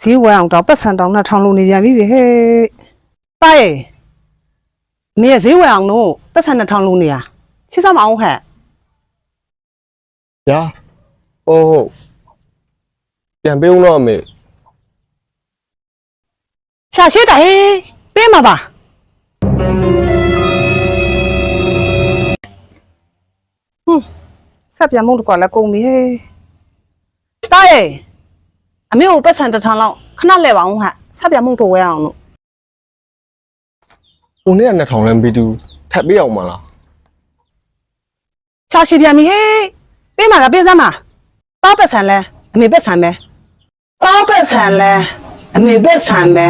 ဈေးဝယ်အောင်တော့ပတ်စံတောင်းနဲ့ထောင်းလို့နေပြန်ပြီဟဲ့တားရဲ့မင်းဈေးဝယ်အောင်လို့ပတ်စံနဲ့ထောင်းလို့နေရချစ်စမအောင်ဟဲ့ ဗျာဟုတ်ပြန်ပေးဦးတော့အမေ ရှာရှိတာဟဲ့ပေးမှာပါဆက်ပြန်မုန်းတကွာလည်းကုန်ပြီဟဲ့တားရဲ့အမေကိုပတ်စံတစ်ထောင်လောက်ခဏလဲပါအောင်ဟဲ့ဆက်ပြန်မုန်းတော့ဝဲအောင်လို့ ဟိုနေ့က2000လမ်းပြီးသူထပ်ပေးအောင်မလား ရှာရှိပြန်ပြီဟဲ့ပေးမှာကပေးစမ်းမှာတားပတ်စံလဲအမေပတ်စံပဲတားပတ်စံလဲအမေပတ်စံပဲ